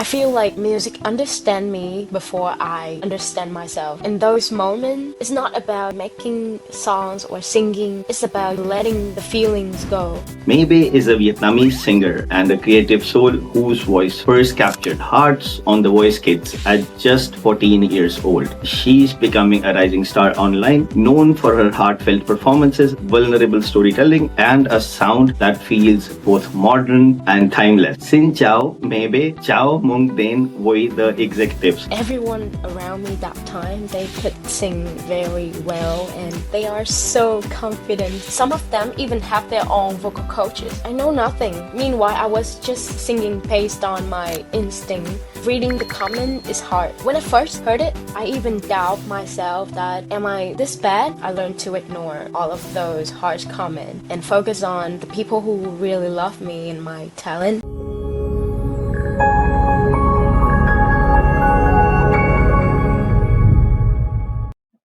I feel like music understand me before I understand myself. In those moments, it's not about making songs or singing, it's about letting the feelings go. MayBae is a Vietnamese singer and a creative soul whose voice first captured hearts on The Voice Kids at just 14 years old. She's becoming a rising star online, known for her heartfelt performances, vulnerable storytelling, and a sound that feels both modern and timeless. Xin chào, MayBae, chào mừng đến với The Executives. Everyone around me that time, they could sing very well and they are so confident. Some of them even have their own vocal coaches. I know nothing. Meanwhile, I was just singing based on my instinct. Reading the comment is hard. When I first heard it, I even doubt myself that am I this bad? I learned to ignore all of those harsh comments and focus on the people who really love me and my talent.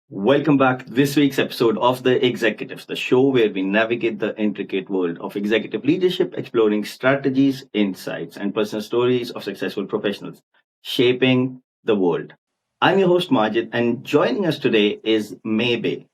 Welcome back to this week's episode of The Executives, the show where we navigate the intricate world of executive leadership, exploring strategies, insights, and personal stories of successful professionals shaping the world. I'm your host, Majid, and joining us today is MayBae.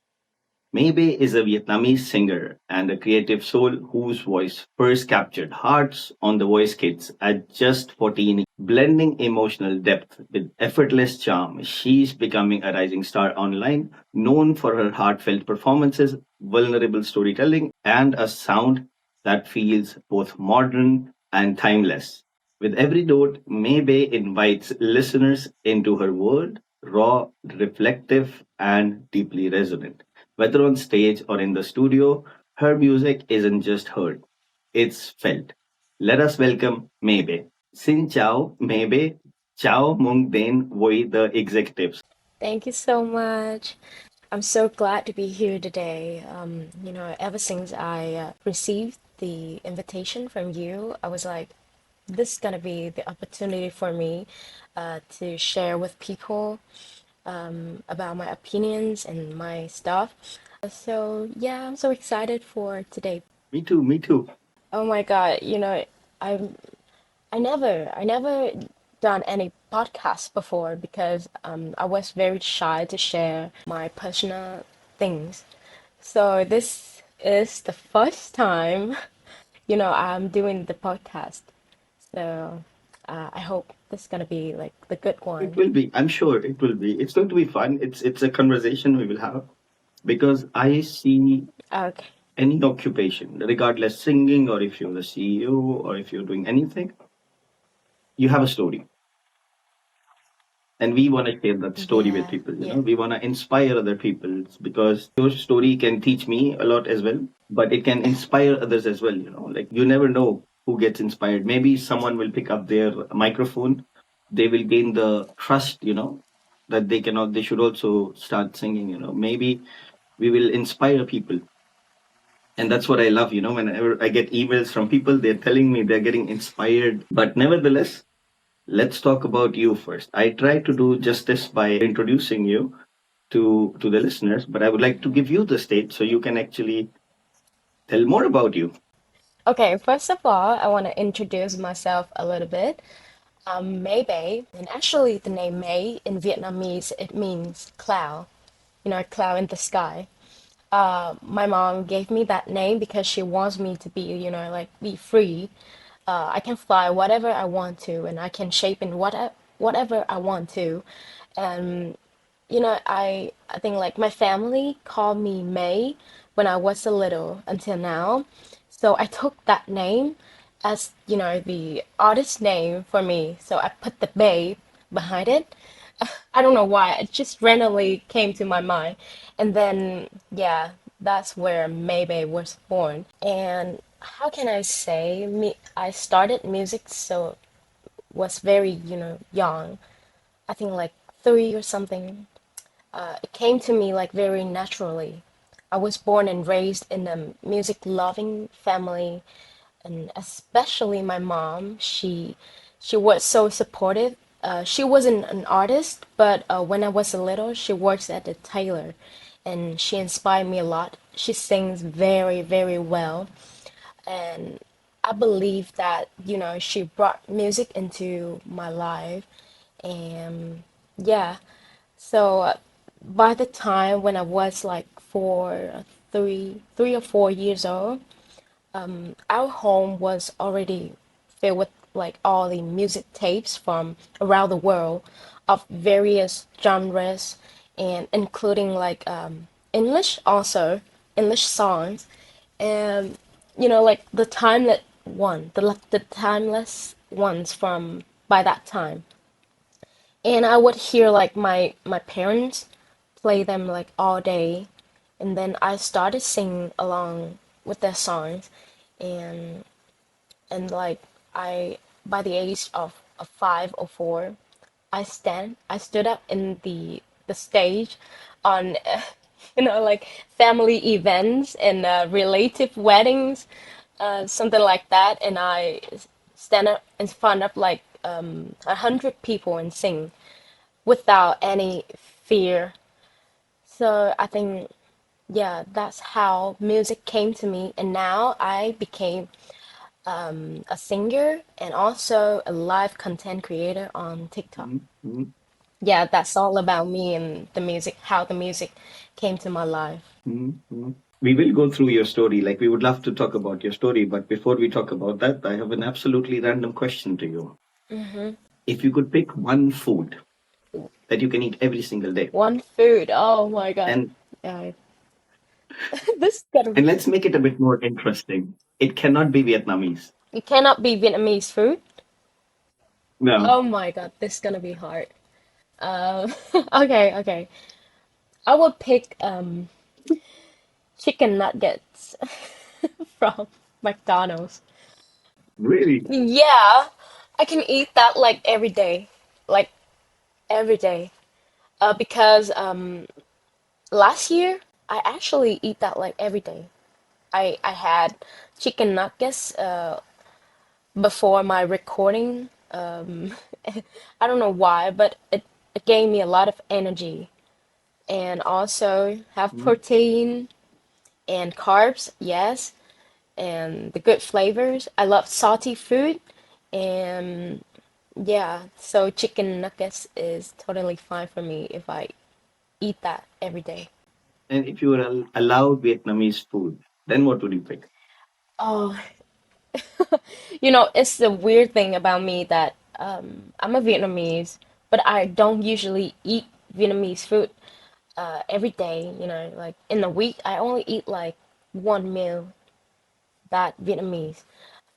MayBae is a Vietnamese singer and a creative soul whose voice first captured hearts on The Voice Kids at just 14. Blending emotional depth with effortless charm, she's becoming a rising star online, known for her heartfelt performances, vulnerable storytelling, and a sound that feels both modern and timeless. With every note, MayBae invites listeners into her world, raw, reflective, and deeply resonant. Whether on stage or in the studio, her music isn't just heard, it's felt. Let us welcome MayBae. Xin chào, MayBae. Chào mừng đến với The Executives. Thank you so much. I'm so glad to be here today. Ever since I received the invitation from you, I was like, this is gonna be the opportunity for me to share with people about my opinions and my stuff. So yeah, I'm so excited for today. Me too, me too. Oh my God, I'm I never done any podcast before because I was very shy to share my personal things. So this is the first time, I'm doing the podcast. So I hope this is gonna be like the good It one. will be. I'm sure it will be. It's going to be fun. It's a conversation we will have because I see Okay. any occupation, regardless singing or if you're the CEO or if you're doing anything, you have a story. And we want to share that story with Yeah, people. yeah. We want to inspire other people because your story can teach me a lot as well, but it can inspire others as well. Like you never know who gets inspired. Maybe someone will pick up their microphone, they will gain the trust, that they should also start singing. Maybe we will inspire people. And that's what I love, whenever I get emails from people, they're telling me they're getting inspired. But nevertheless, let's talk about you first. I try to do justice by introducing you to the listeners, but I would like to give you the stage so you can actually tell more about you. Okay, first of all, I want to introduce myself a little bit. I'm MayBae, and actually the name May in Vietnamese it means cloud, cloud in the sky. My mom gave me that name because she wants me to be, like be free. I can fly whatever I want to, and I can shape in whatever I want to. And I think like my family called me May when I was a little until now. So I took that name as, the artist name for me. So I put the May behind it. I don't know why, it just randomly came to my mind. And then, yeah, that's where MayBae was born. And how can I say, I started music so was very, young. I think like 3 or something. It came to me like very naturally. I was born and raised in a music loving family, and especially my mom. She was so supportive. She wasn't an artist, but when I was a little, she works at the tailor, and she inspired me a lot. She sings very, very well, and I believe that, she brought music into my life. And yeah, so by the time when I was like 3 or 4 years old, our home was already filled with like all the music tapes from around the world of various genres and including like English also, English songs, and like the timeless ones from by that time. And I would hear like my parents play them like all day, and then I started singing along with their songs, and like I by the age of 5 or 4, I stood up in the stage on like family events and relative weddings, something like that, and I stand up in front of like 100 people and sing without any fear. So I think, yeah, that's how music came to me, and now I became a singer and also a live content creator on TikTok. Mm-hmm. Yeah, that's all about me and the music, how the music came to my life. Mm-hmm. We will go through your story. Like, we would love to talk about your story, but before we talk about that, I have an absolutely random question to you. If you could pick one food that you can eat every single day, One food. Oh my God. and Yeah, this gotta be. and let's make it a bit more interesting. It cannot be Vietnamese. It cannot be Vietnamese food. No, Oh my God, this is gonna be hard. Okay, okay. I would pick chicken nuggets from McDonald's. really. Yeah, I can eat that like every day, like every day. Because last year I actually eat that like every day. I had chicken nuggets before my recording. I don't know why, but it gave me a lot of energy and also have Mm. protein and carbs, yes, and the good flavors. I love salty food, and yeah, so chicken nuggets is totally fine for me if I eat that every day. And if you were allowed Vietnamese food, then what would you pick? Oh, it's the weird thing about me that I'm a Vietnamese, but I don't usually eat Vietnamese food every day. Like in a week, I only eat like one meal that Vietnamese.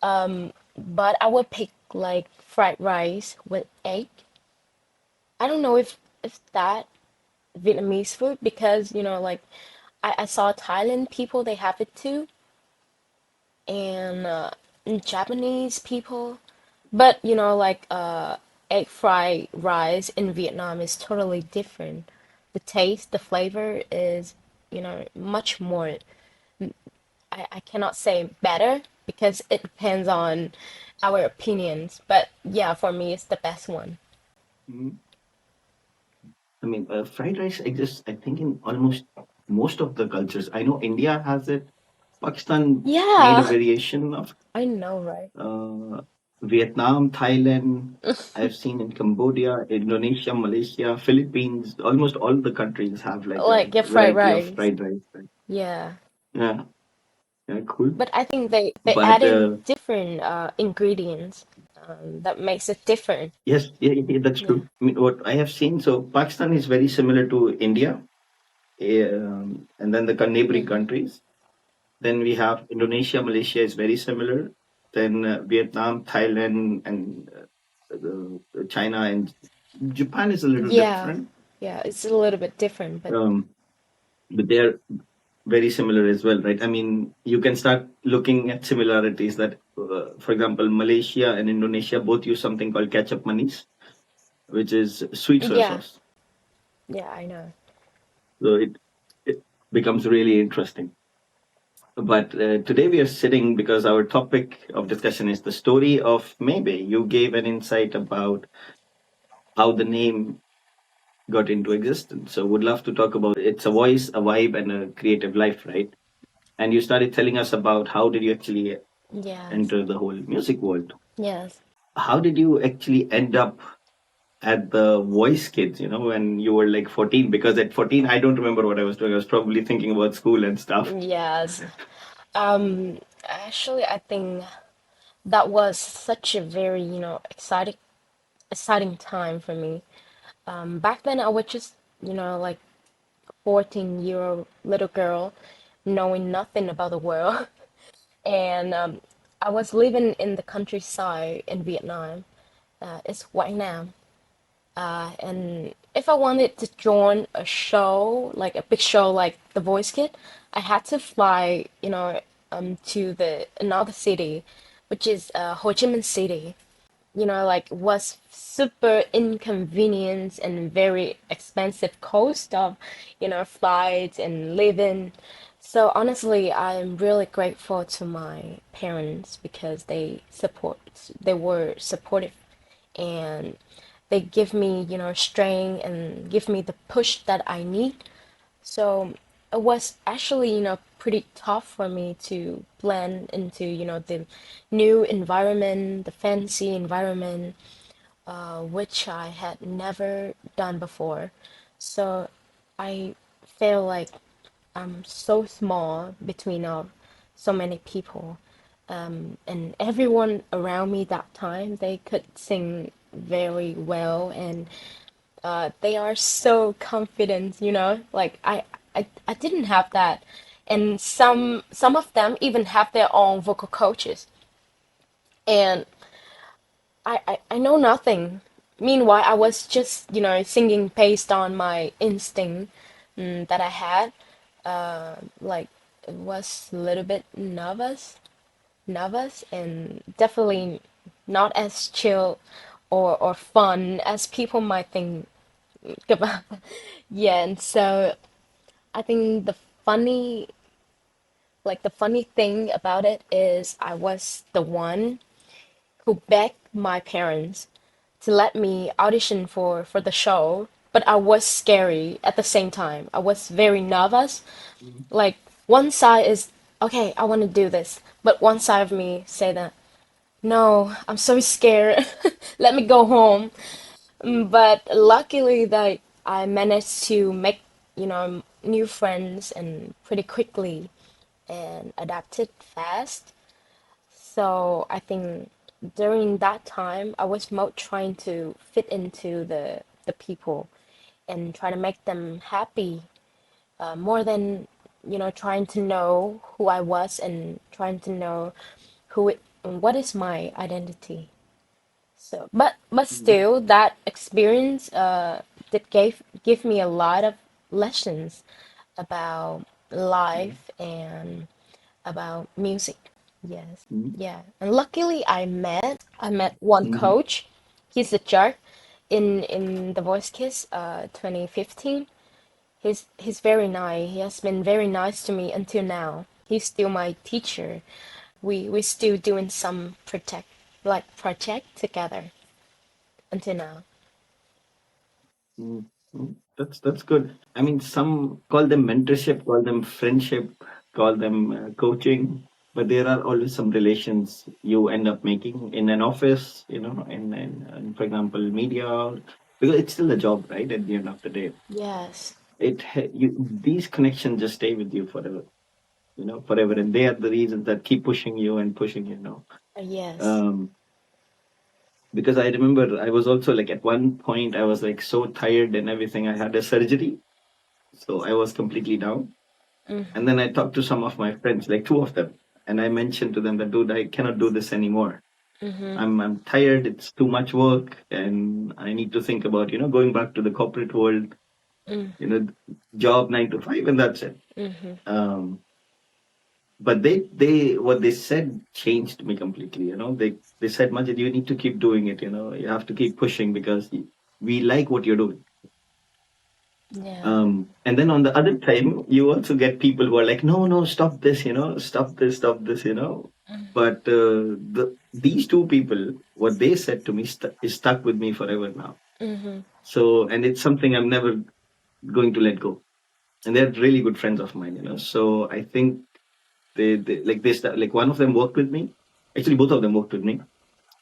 But I would pick like fried rice with egg. I don't know if that Vietnamese food because like I saw Thailand people they have it too, and Japanese people. But like egg fried rice in Vietnam is totally different. The taste, the flavor is much more. I cannot say better because it depends on our opinions. But yeah, for me, it's the best one. Mm. I mean, fried rice exists, I think, in almost most of the cultures. I know India has it. Pakistan made a Yeah, variation of I know, right? uh, Vietnam, Thailand. I've seen in Cambodia, Indonesia, Malaysia, Philippines. Almost all the countries have like a Like get fried variety of rice. fried rice. Right? Yeah. Yeah, yeah, cool. But I think they add But in different ingredients that makes it different. yes, yeah, that's Yeah. true. I mean, what I have seen, so Pakistan is very similar to India, and then the neighboring Hmm. countries. Then we have Indonesia, Malaysia is very similar. Then Vietnam, Thailand, and China and Japan is a little Yeah. different, Yeah, it's a little bit different, but um, but they're very similar as well, right? I mean, you can start looking at similarities that, for example, Malaysia and Indonesia both use something called ketchup manis, which is sweet soy yeah. sauce. Yeah, I know. So it becomes really interesting. But today we are sitting because our topic of discussion is the story of MayBae. You gave an insight about how the name got into existence. So would love to talk about it's a voice, a vibe, and a creative life, right? And you started telling us about how did you actually Yes. enter the whole music world. Yes. How did you actually end up at the Voice Kids, when you were like 14? Because at 14, I don't remember what I was doing. I was probably thinking about school and stuff. Yes. Actually, I think that was such a very, exciting time for me. Back then I was just, like 14-year-old little girl knowing nothing about the world. And I was living in the countryside in Vietnam. It's Quảng Nam. And if I wanted to join a show, like a big show like The Voice Kid, I had to fly, to the another city, which is Ho Chi Minh City. Like was super inconvenient and very expensive cost of, flights and living. So honestly, I'm really grateful to my parents because they were supportive and they give me, strength and give me the push that I need. So it was actually, pretty tough for me to blend into, the new environment, the fancy environment, which I had never done before. So I feel like I'm so small between so many people. And everyone around me that time, they could sing very well and they are so confident, like I didn't have that. And some of them even have their own vocal coaches. And I know nothing. Meanwhile, I was just, singing based on my instinct that I had. Like it was a little bit nervous, and definitely not as chill or fun as people might think about. Yeah, and so I think the funny thing about it is I was the one who begged my parents to let me audition for the show, but I was scary at the same time. I was very nervous. Mhm. Like one side is okay, I want to do this, but one side of me say that no, I'm so scared. Let me go home. But luckily that I managed to make, new friends and pretty quickly and adapted fast. So I think during that time, I was more trying to fit into the people and try to make them happy, more than, trying to know who I was and trying to know what is my identity. So, but Mhm. still, that experience did give me a lot of lessons about Mhm. life and about music. Yes, Mhm. yeah. And luckily, I met one Mhm. coach. He's a judge in The Voice Kids 2015. He's very nice. He has been very nice to me until now. He's still my teacher. We still doing some project together until now. Mhm. Mhm. That's good. I mean, some call them mentorship, call them friendship, call them coaching, but there are always some relations you end up making in an office, in for example, media, because it's still a job, right? At the end of the day, Yes. these connections just stay with you forever, forever, and they are the reasons that keep pushing you and pushing Yes. um because I remember I was also like at one point I was like so tired and everything. I had a surgery, so I was completely down. And then I talked to some of my friends, like two of them, and I mentioned to them that, dude, I cannot do this anymore. Mm-hmm. I'm tired. It's too much work, and I need to think about going back to the corporate world, you know, job 9 to 5, and that's it. Mm-hmm. Um, but they what they said changed me completely. They said, Majid, you need to keep doing it. You have to keep pushing because we like what you're doing. Yeah. And then on the other time, you also get people who are like, no, no, stop this, stop this. But these two people, what they said to me is stuck with me forever now. Mm-hmm. So, and it's something I'm never going to let go. And they're really good friends of mine. So I think they like this, like one of them worked with me. Actually, both of them worked with me,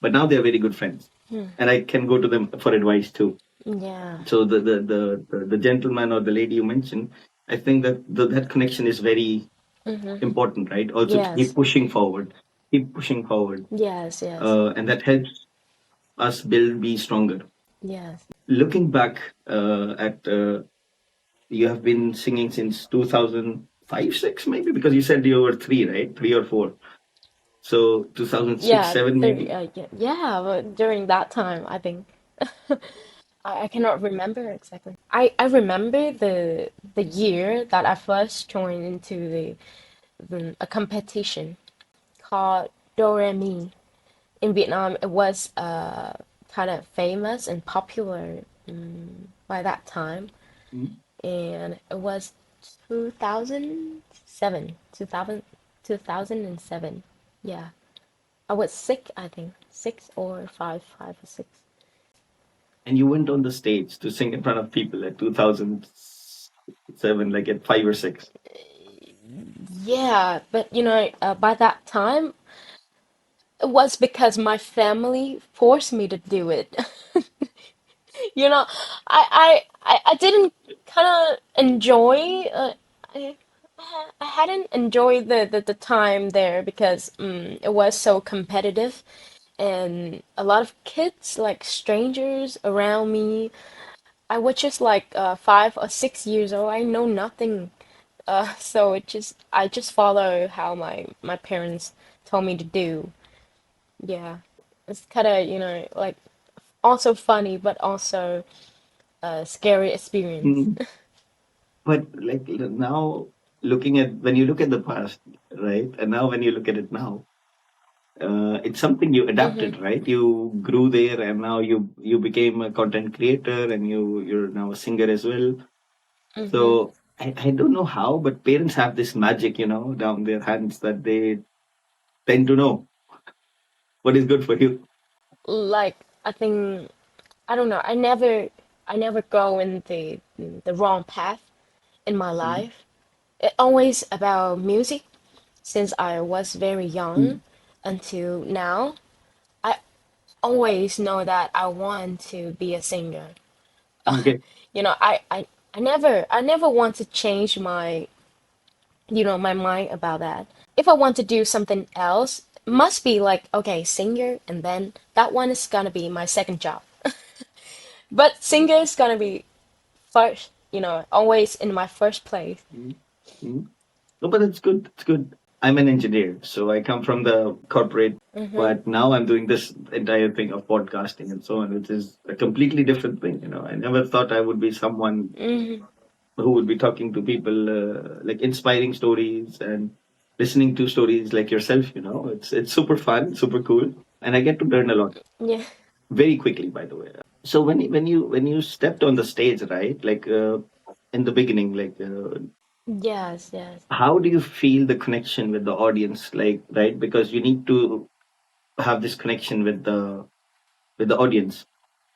but now they're very good friends, Hmm. and I can go to them for advice too. Yeah. So the gentleman or the lady you mentioned, I think that that connection is very Mm-hmm. important, right? Also to Yes. keep pushing forward, Yes. Yes. and that helps us build be stronger. Yes. Looking back at you have been singing since 2005, six maybe, because you said you were three, right? Three or four. So 2006, Yeah. seven maybe. Yeah. Yeah. But during that time, I think I cannot remember exactly. I remember the year that I first joined into a competition called Do Re Mi. In Vietnam, it was kind of famous and popular by that time, Mm. and it was 2007, 2007. Yeah, I was sick, I think, six or five or six. And you went on the stage to sing in front of people at 2007, like at five or six. Yeah, but by that time, it was because my family forced me to do it. You know, I didn't kind of enjoy. I I hadn't enjoyed the time there because it was so competitive and a lot of kids, like strangers around me. I was just like 5 or 6 years old. I know nothing. So I just follow how my parents told me to do. Yeah, it's kind of like also funny, but also a scary experience. Mm. But like now, looking at when you look at the past, right, and now when you look at it now, it's something you Mm-hmm. adapted, right? You grew there, and now you became a content creator, and you're now a singer as well. Mm-hmm. So I don't know how, but parents have this magic, down their hands that they tend to know what is good for you. Like I think I don't know. I never go in the wrong path in my Mm, life. It always about music since I was very young mm, until now. I always know that I want to be a singer. okay. I never want to change my mind about that. If I want to do something else, must be like, okay, singer, and then that one is gonna be my second job. But singer is gonna be first, always in my first place. Mm, mm. No, but it's good. It's good. I'm an engineer, so I come from the corporate, Mm-hmm. but now I'm doing this entire thing of podcasting and so on, which is a completely different thing. I never thought I would be someone Mm-hmm. who would be talking to people, like inspiring stories and listening to stories like yourself. It's super fun, super cool, and I get to learn a lot Yeah. very quickly. By the way, so when you stepped on the stage, right? Like in the beginning, like Yes, yes. how do you feel the connection with the audience, like, right? Because you need to have this connection with the audience.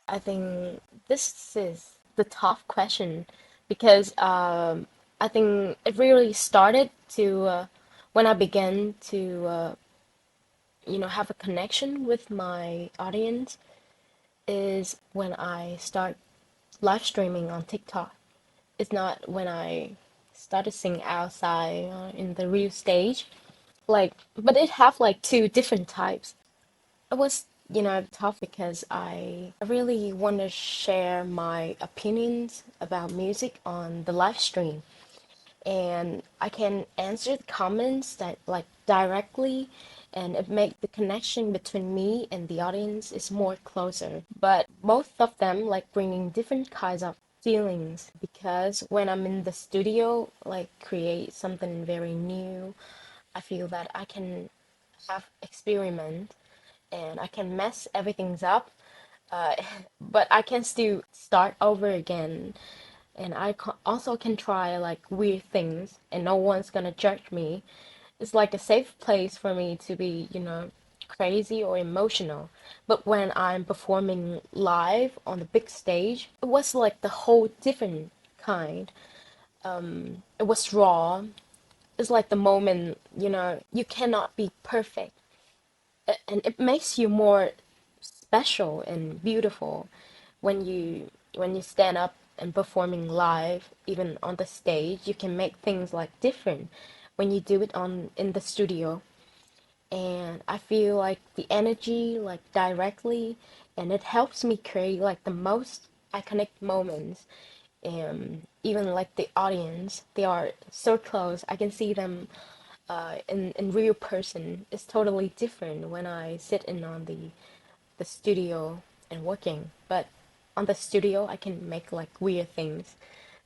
I think this is the tough question because I think it really started to when I began to have a connection with my audience is when I start live streaming on TikTok. It's not when I started singing outside in the real stage. Like, but it have like two different types. It was, tough because I really want to share my opinions about music on the live stream. And I can answer the comments that like directly and it make the connection between me and the audience is more closer. But both of them like bringing different kinds of feelings because when I'm in the studio, like create something very new, I feel that I can have experiment and I can mess everything up, uh, but I can still start over again. And also can try like weird things, and no one's gonna judge me. It's like a safe place for me to be, crazy or emotional. But when I'm performing live on the big stage, it was like the whole different kind. It was raw. It's like the moment, you cannot be perfect And it makes you more special and beautiful when you stand up and performing live, even on the stage. You can make things like different when you do it on in the studio. And I feel like the energy like directly, and it helps me create like the most iconic moments. And even like the audience, they are so close. I can see them in real person. It's totally different when I sit in on the studio and working. But on the studio, I can make like weird things.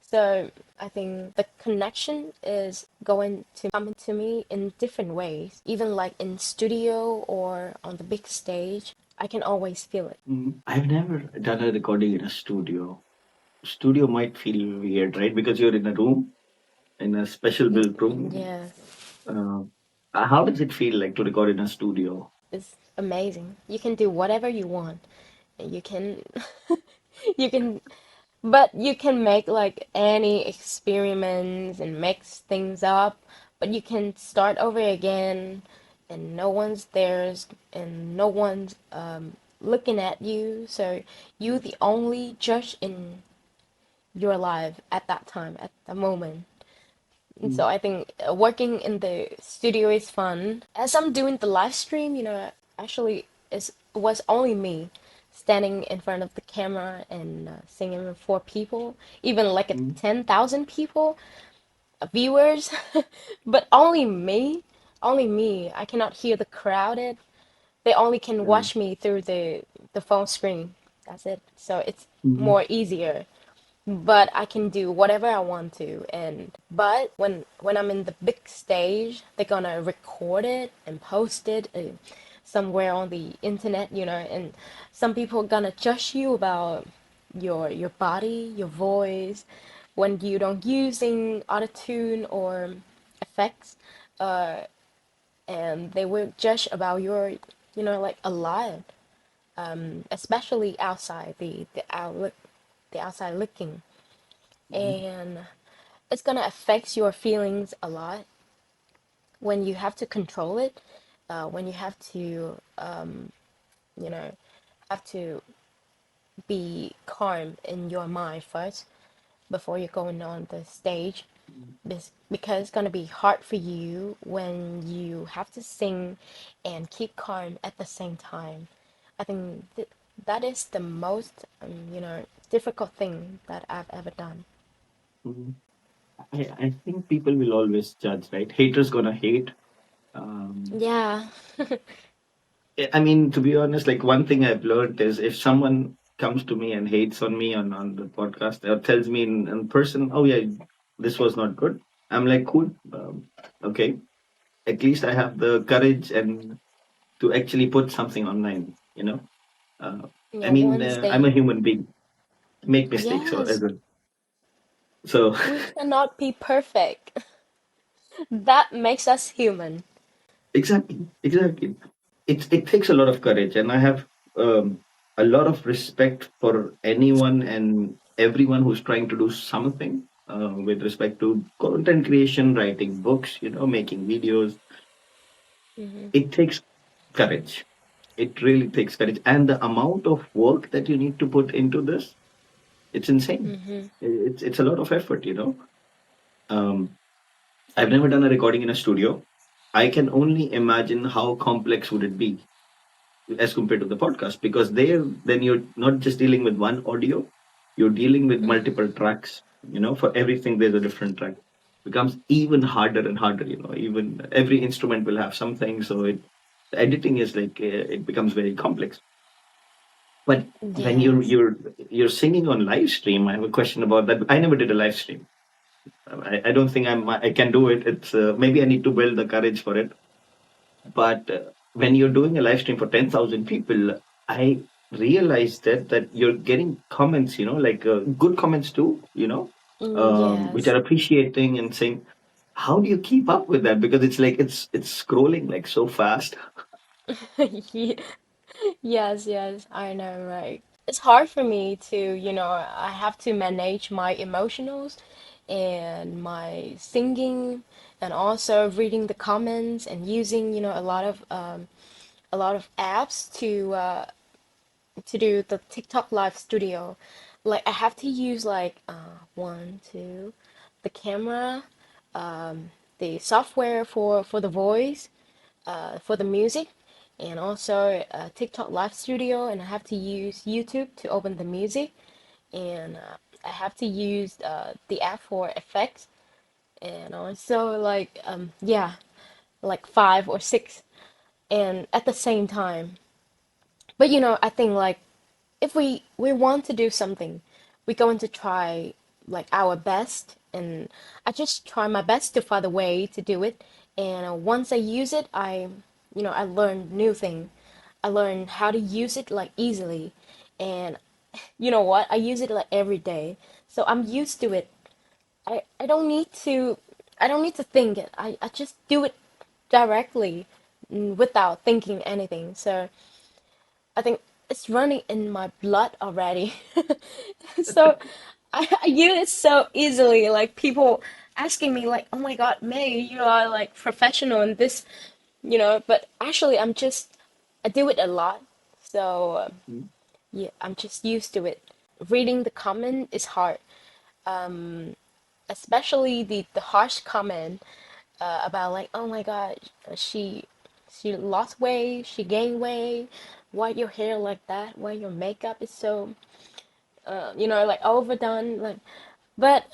So I think the connection is going to come to me in different ways. Even like in studio or on the big stage, I can always feel it. I've never done a recording in a studio. Studio might feel weird, right? Because you're in a room, in a special built room. Yeah, Uh, how does it feel like to record in a studio? it's amazing. You can do whatever you want. And you can you can but you can make like any experiments and mix things up, but you can start over again and no one's there and no one's looking at you. So you the only judge in your life at that time, at the moment. And so Mm, I think working in the studio is fun. As I'm doing the live stream, actually it was only me standing in front of the camera and singing for people, even like a mm, 10,000 people, viewers, but only me. I cannot hear the crowded. They only can yeah. watch me through the phone screen. That's it. So it's Mhm, more easier, but I can do whatever I want to. And but when I'm in the big stage, they're gonna record it and post it somewhere on the internet, and some people gonna judge you about your body, your voice, when you don't using autotune or effects, uh, and they will judge about your, like a lot, especially outside the outside looking, mhm, and it's gonna affect your feelings a lot when you have to control it, when you have to, you know, have to be calm in your mind first before you're going on the stage, mhm, because it's gonna be hard for you when you have to sing and keep calm at the same time. I think that is the most, difficult thing that I've ever done. mhm. I think people will always judge, right? Haters gonna hate. Um, Yeah. I mean, to be honest, like one thing I've learned is if someone comes to me and hates on me on the podcast or tells me in person, oh yeah, this was not good. I'm like, cool. Okay. At least I have the courage and to actually put something online, you know? Uh, Yeah, once I'm they, a human being, make mistakes or yes, as well. So we cannot be perfect. That makes us human. exactly. It takes a lot of courage, and I have a lot of respect for anyone and everyone who's trying to do something with respect to content creation, writing books, making videos. Hmm. It takes courage. It really takes courage, and the amount of work that you need to put into this, it's insane. Hmm. It's a lot of effort. Um, I've never done a recording in a studio. I can only imagine how complex would it be as compared to the podcast, because there then you're not just dealing with one audio, you're dealing with multiple tracks. For everything there's a different track. Becomes even harder and harder. Even every instrument will have something, so the editing is like it becomes very complex. But when Yes. you're singing on live stream, I have a question about that. I never did a live stream. I don't think I can do it. It's maybe I need to build the courage for it. But when you're doing a live stream for 10,000 people, I realized that you're getting comments, like good comments too, which Yes. are appreciating and saying, how do you keep up with that? Because it's like it's scrolling like so fast. Ye- Yes, yes, I know, right? It's hard for me to, I have to manage my emotionals and my singing and also reading the comments and using, a lot of a lot of apps to do the TikTok live studio. Like I have to use like one, two, the camera, the software for the voice, for the music, and also TikTok live studio. And I have to use YouTube to open the music, and I have to use the app for effects, and also like yeah, like five or six, and at the same time. But I think like if we want to do something, we're going to try like our best, and I just try my best to find a way to do it. And once I use it, I learn new thing. I learn how to use it like easily, and you know what? I use it like every day, so I'm used to it. I don't need to think it. I just do it directly, without thinking anything. So I think it's running in my blood already. So I use it so easily. Like people asking me like, "Oh my God, May, you are like professional in this," But actually, I do it a lot. So Mm, yeah, I'm just used to it. Reading the comment is hard, especially the harsh comment about like, "Oh my God, she she lost weight, she gained weight. Why your hair like that? Why your makeup is so like overdone?" Like, but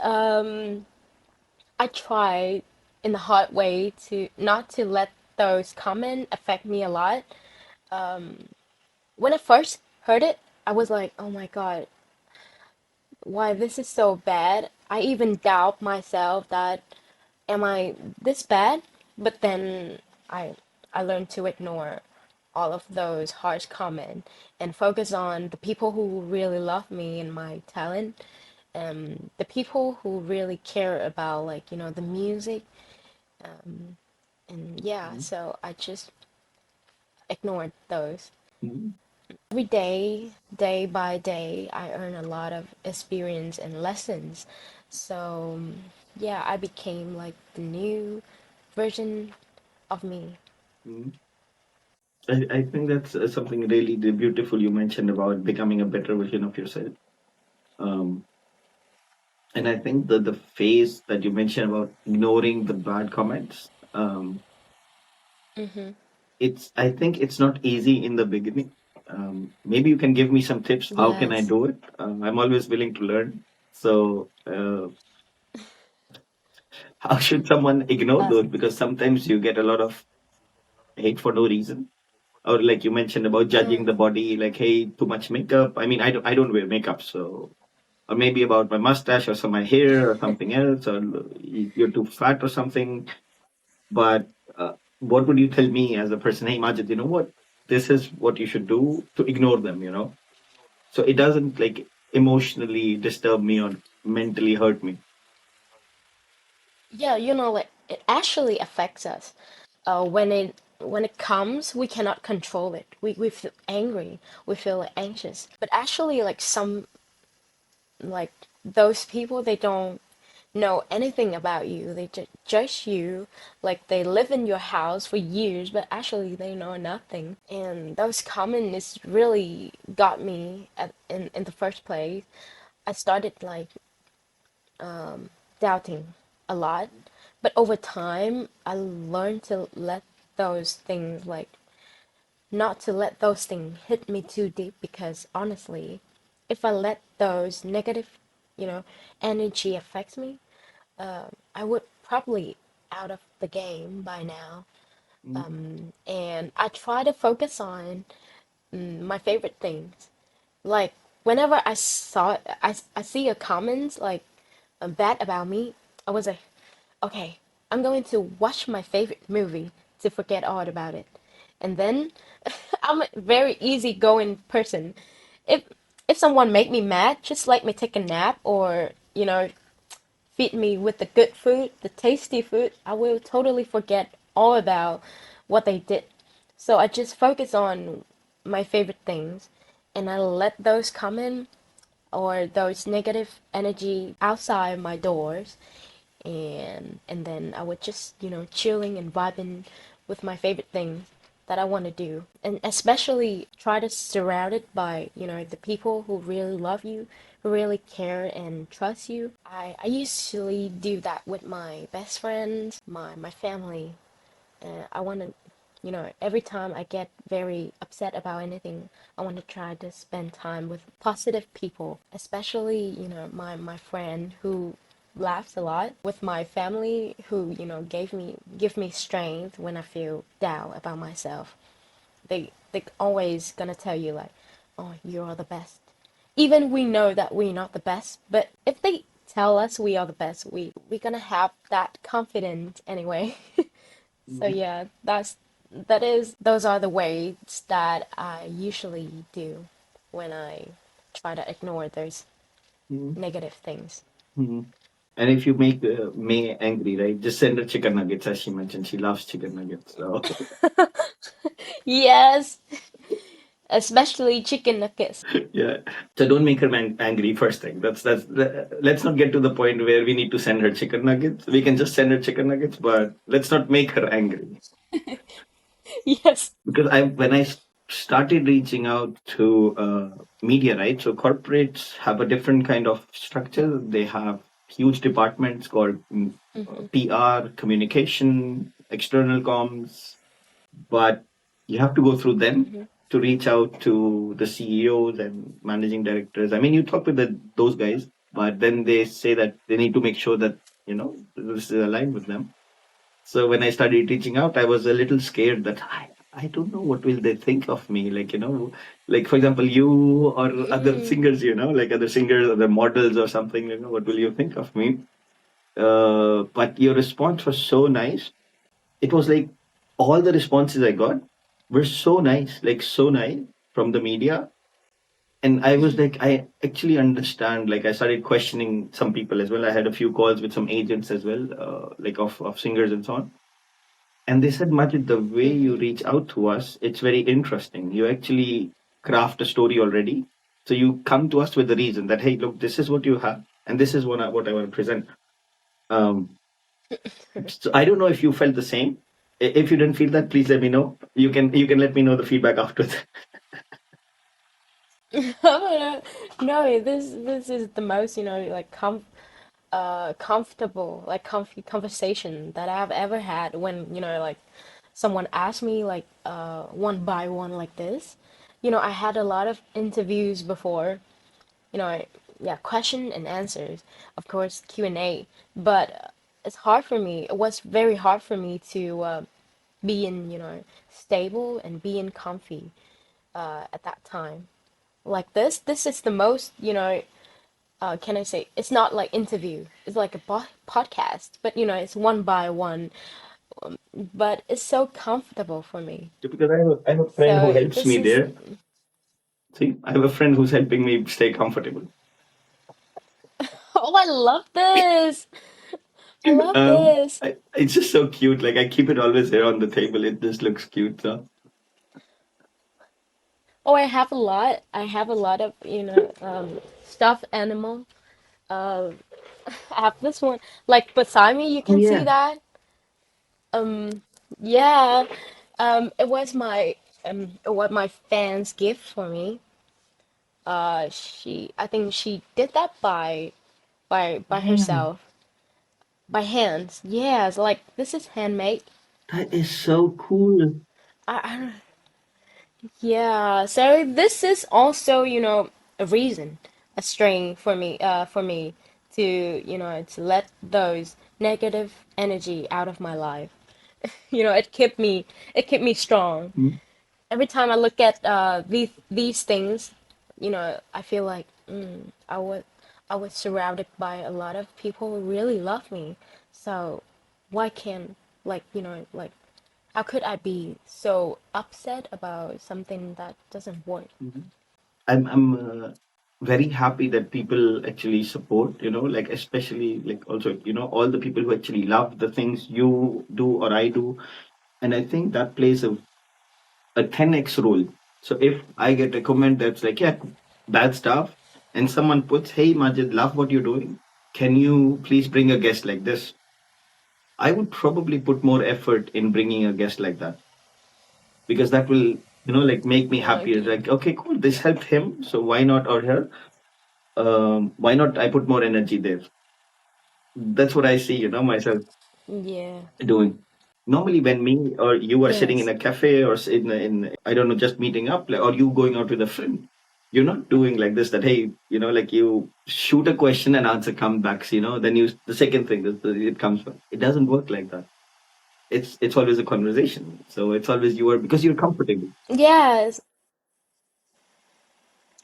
I try in the hard way to not to let those comments affect me a lot. When I first heard it, I was like, "Oh my God, why this is so bad?" I even doubt myself that am I this bad? But then I I learned to ignore all of those harsh comments and focus on the people who really love me and my talent, the people who really care about like the music, and yeah, mm, so I just ignored those. mm. Every day, day by day, I earn a lot of experience and lessons. So yeah, I became like the new version of me. Mm. I think that's something really beautiful you mentioned about becoming a better version of yourself. Um, and I think the phase that you mentioned about ignoring the bad comments, Mm-hmm. I think it's not easy in the beginning. Maybe you can give me some tips. How can I Yes. do it? I'm always willing to learn. So, how should someone ignore Uh, those? Because sometimes you get a lot of hate for no reason. Or like you mentioned about judging the mm, body, like, hey, too much makeup. I mean, I don't wear makeup, so or maybe about my mustache or some my hair or something else, or you're too fat or something. But what would you tell me as a person? Hey, Majid, you know what? This is what you should do to ignore them. So it doesn't like emotionally disturb me or mentally hurt me. yeah, like it actually affects us. When it comes, we cannot control it. We feel angry, we feel like, anxious. But actually, like like those people, they don't know anything about you. They just judge you like they live in your house for years, but actually they know nothing. And those comments really got me in the first place. I started like doubting a lot, but over time I learned to let those things like not to let those things hit me too deep, because honestly, if I let those negative, you know, energy affect me, I would probably out of the game by now. Mm, And I try to focus on my favorite things. Like whenever I see a comment like bad about me, I was like, okay, I'm going to watch my favorite movie to forget all about it. And then I'm a very easygoing person. If if someone make me mad, just let me take a nap, or feed me with the good food, the tasty food, I will totally forget all about what they did. So I just focus on my favorite things, and I let those come in, or those negative energy outside my doors, and then I would just chilling and vibing with my favorite things. that I want to do, and especially try to surround it by, the people who really love you, who really care and trust you. I usually do that with my best friends, my family. I want to, every time I get very upset about anything, I want to try to spend time with positive people, especially, my friend who laughs a lot, with my family who, give me strength when I feel down about myself. They always gonna tell you like, oh, you are the best. Even we know that we're not the best, but if they tell us we are the best, we gonna have that confidence anyway. So yeah, those are the ways that I usually do when I try to ignore those Mhm. negative things. Mhm. And if you make May angry, right, just send her chicken nuggets, as she mentioned. She loves chicken nuggets. So Yes, especially chicken nuggets. yeah. So don't make her angry first thing. Let's not get to the point where we need to send her chicken nuggets. We can just send her chicken nuggets, but let's not make her angry. Yes. Because I when I started reaching out to media, right? So corporates have a different kind of structure. They have huge departments called Mm-hmm. PR, communication, external comms, but you have to go through them Mm-hmm. to reach out to the CEOs and managing directors. I mean, you talk with those guys, but then they say that they need to make sure that this is aligned with them. So when I started reaching out, I was a little scared that I don't know what will they think of me. Like, like for example, you or other Mm-hmm. singers, like other singers, other models or something, what will you think of me? But your response was so nice. It was like all the responses I got were so nice, like so nice from the media. And I was like, I actually understand. Like, I started questioning some people as well. I had a few calls with some agents as well, like of singers and so on. And they said, Majid, the way you Mm-hmm. reach out to us, it's very interesting. You actually craft a story already. So you come to us with the reason that, hey, look, this is what you have, and this is what I want to present. Um, so I don't know if you felt the same. If you didn't feel that, please let me know. You can let me know the feedback after that. No, no, this is the most, like comfortable, like comfy conversation that I've ever had when, like someone asked me like one by one like this. I had a lot of interviews before, yeah, question and answers, of course, Q&A, but it's hard for me. It was very hard for me to be in, stable and be in comfy at that time. Like this is the most, can I say, it's not like interview, it's like a podcast, but it's one by one, but it's so comfortable for me. Because I have a friend who So helps this me is, there. See, I have a friend who's helping me stay comfortable. oh, I love this. I love this. It's just so cute. Like I keep it always there on the table. It just looks cute. So Oh, I have a lot. I have a lot of, stuffed animal. Uh, I have this one, like beside me. You oh can see yeah, that. Um, yeah. It was my fan's gift for me. I think she did that by man, herself, by hands. Yes, like this is handmade. that is so cool. I don't, yeah. So this is also, a reason, a string for me to, to let those negative energy out of my life. It kept me strong. Mm. Every time I look at these things, I feel like I was surrounded by a lot of people who really love me. So why can't, like, like, how could I be so upset about something that doesn't work? Mhm. I'm very happy that people actually support. Like especially like also all the people who actually love the things you do or I do, and I think that plays a 10x role. So if I get a comment that's like, yeah, bad stuff, and someone puts, hey, Majid, love what you're doing. Can you please bring a guest like this? I would probably put more effort in bringing a guest like that. because that will, like, make me happier. Okay. Like, okay, cool, this helped him, so why not, or her? Why not I put more energy there? That's what I see, myself Yeah. doing. Normally, when me or you are sitting in Yes. a cafe or in I don't know, just meeting up, like, or you going out with a friend, you're not doing like this. That, hey, like, you shoot a question and answer come back. Then you the second thing that it comes back. It doesn't work like that. It's always a conversation. So it's always you are, because you're comfortable. Yes.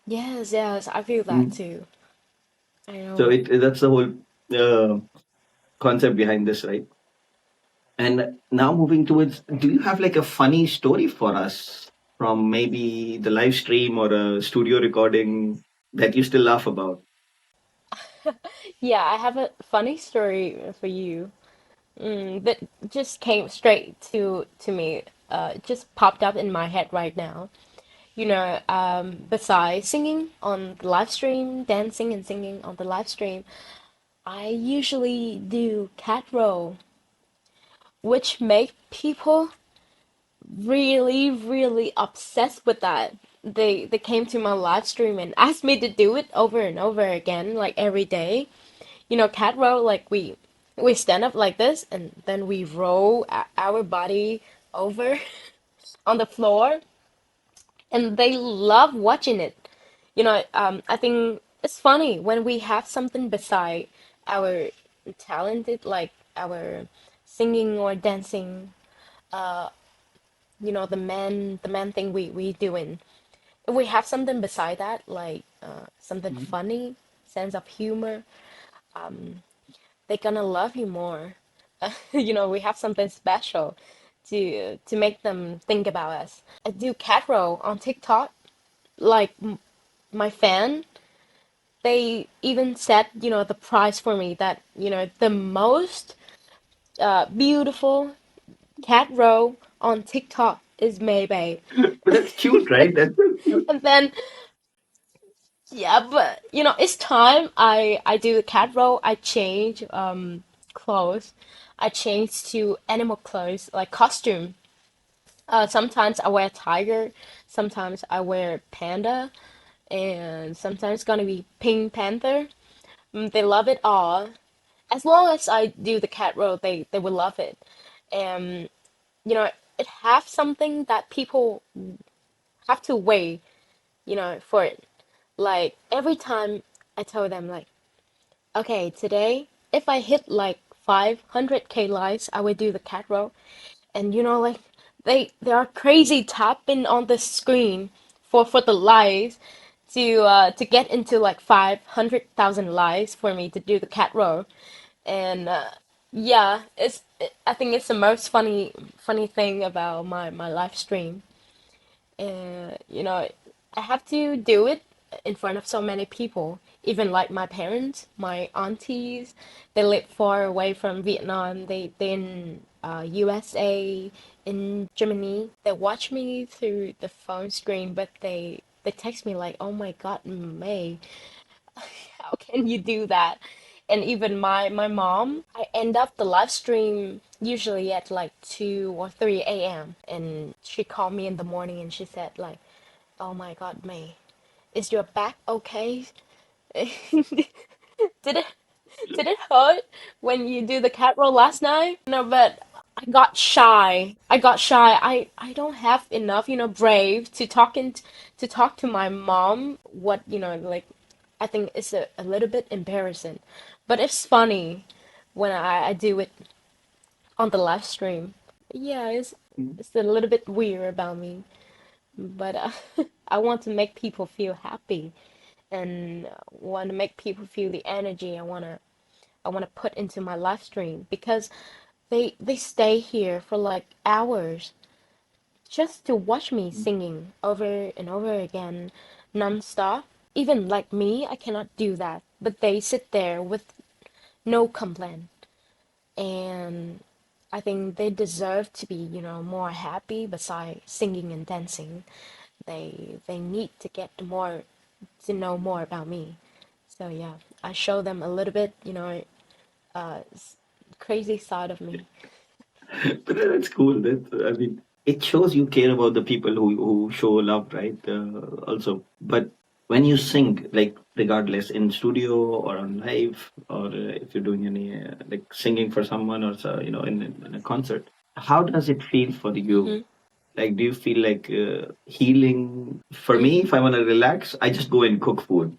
Yes. Yes. I feel that Mm. too. I So know. it that's the whole uh, concept behind this, right? And now moving towards, do you have like a funny story for us from maybe the live stream or a studio recording that you still laugh about? Yeah, I have a funny story for you. That just came straight to me. It just popped up in my head right now. Besides singing on the live stream, dancing and singing on the live stream, I usually do cat roll, which make people really, really obsessed with that. They came to my live stream and asked me to do it over and over again, like every day. Cat roll, like we stand up like this and then we roll our body over on the floor, and they love watching it. I think it's funny when we have something beside our talented, like our singing or dancing, the man thing we doing. If we have something beside that, like something Mhm. funny, sense of humor, they're gonna love you more. We have something special to make them think about us. I do cat roll on TikTok. Like my fan, they even set the prize for me, that the most beautiful cat roll on TikTok is MayBae. But that's cute, right? That's so cute. And then yeah, but it's time I do the cat roll. I change clothes. I change to animal clothes, like costume. Sometimes I wear tiger, sometimes I wear panda, and sometimes gonna be Pink Panther. They love it all. As long as I do the cat roll, they will love it. And it have something that people have to wait, for it. Like every time I tell them, like, okay, today if I hit like 500K likes, I will do the cat roll. And like they are crazy tapping on the screen for the likes to get into like 500,000 likes for me to do the cat roll. And yeah, I think it's the most funny thing about my live stream. And I have to do it in front of so many people. Even like my parents, my aunties, they live far away from Vietnam. They in USA, in Germany. They watch me through the phone screen, but they text me like, "Oh my God, May, how can you do that?" And even my mom, I end up the live stream usually at like 2 or 3 a.m. And she called me in the morning and she said like, "Oh my God, May, is your back okay? Did it did it hurt when you do the cat roll last night?" But I got shy. I don't have enough, brave to talk to my mom. What, like, I think it's a little bit embarrassing, but it's funny when I do it on the live stream. Yeah, it's a little bit weird about me, but I want to make people feel happy and want to make people feel the energy I want to put into my live stream, because they stay here for like hours just to watch me singing over and over again non-stop. Even like me, I cannot do that, but they sit there with no complaint. And I think they deserve to be, more happy besides singing and dancing. They need to get more to know more about me. So yeah, I show them a little bit, crazy side of me. But that's cool. I mean, it shows you care about the people who show love, right? Also, but when you sing, like regardless in studio or on live, or if you're doing any like singing for someone or so, in a concert, how does it feel for you? Mm-hmm. Like, do you feel like healing? For me, Mm-hmm. if I want to relax, I just go and cook food.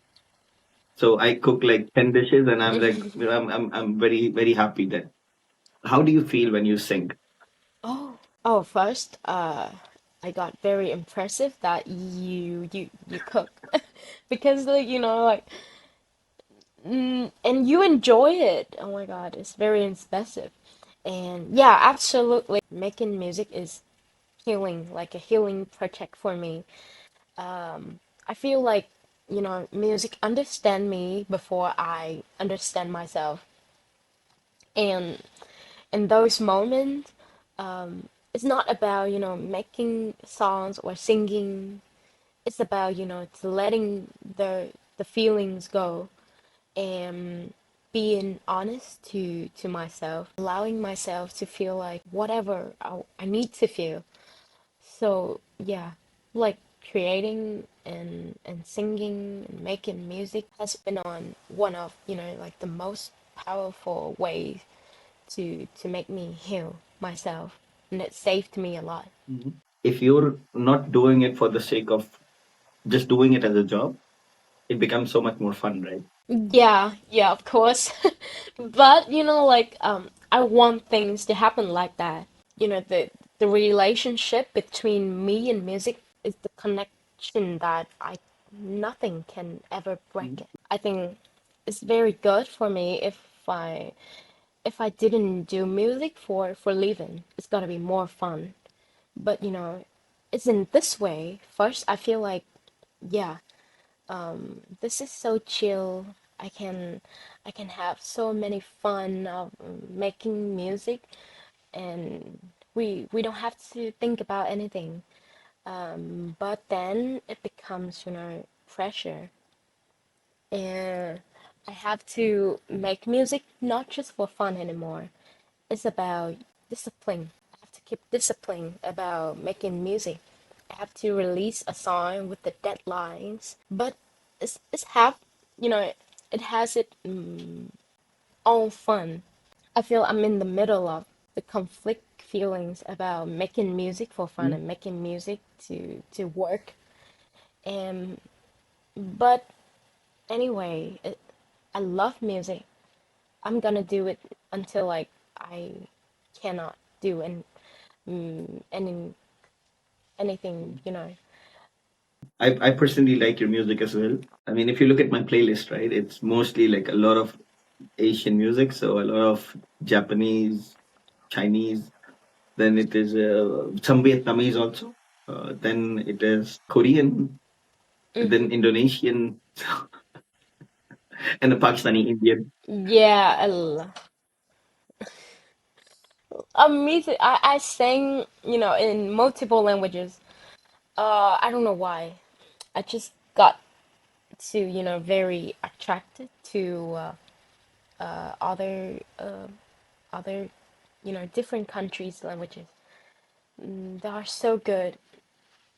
So I cook like 10 dishes, and I'm like, I'm very very happy then. How do you feel when you sing? Oh, oh, first, I got very impressive that you cook because like like and you enjoy it. Oh my God, it's very impressive. And yeah, absolutely, making music is healing, like a healing project for me. I feel like music understand me before I understand myself, and in those moments, it's not about making songs or singing. It's about to letting the feelings go and being honest to myself, allowing myself to feel like whatever I need to feel. So yeah, like creating and singing and making music has been on one of like the most powerful ways to make me heal myself, and it saved me a lot. Mhm. If you're not doing it for the sake of just doing it as a job, it becomes so much more fun, right? Yeah, yeah, of course. But like I want things to happen like that. The relationship between me and music is the connection that I nothing can ever break Mhm. it. I think it's very good for me if I didn't do music for living. It's gonna be more fun. But it's in this way. First, I feel like yeah, this is so chill. I can I can have so many fun of making music, and we don't have to think about anything. But then it becomes, pressure, and I have to make music not just for fun anymore. It's about discipline. I have to keep discipline about making music. I have to release a song with the deadlines, but it's have you know it has its own fun. I feel I'm in the middle of the conflict feelings about making music for fun Mhm. and making music to work. And but anyway, I love music. I'm gonna do it until like I cannot do anything. I personally like your music as well. I mean, if you look at my playlist, right, it's mostly like a lot of Asian music, so a lot of Japanese, Chinese. Then it is some Vietnamese also. Then it is Korean, then Hmm. Indonesian, and a Pakistani Indian. Yeah, music. I sing, in multiple languages. I don't know why. I just got to, very attracted to other, different countries' languages. They are so good.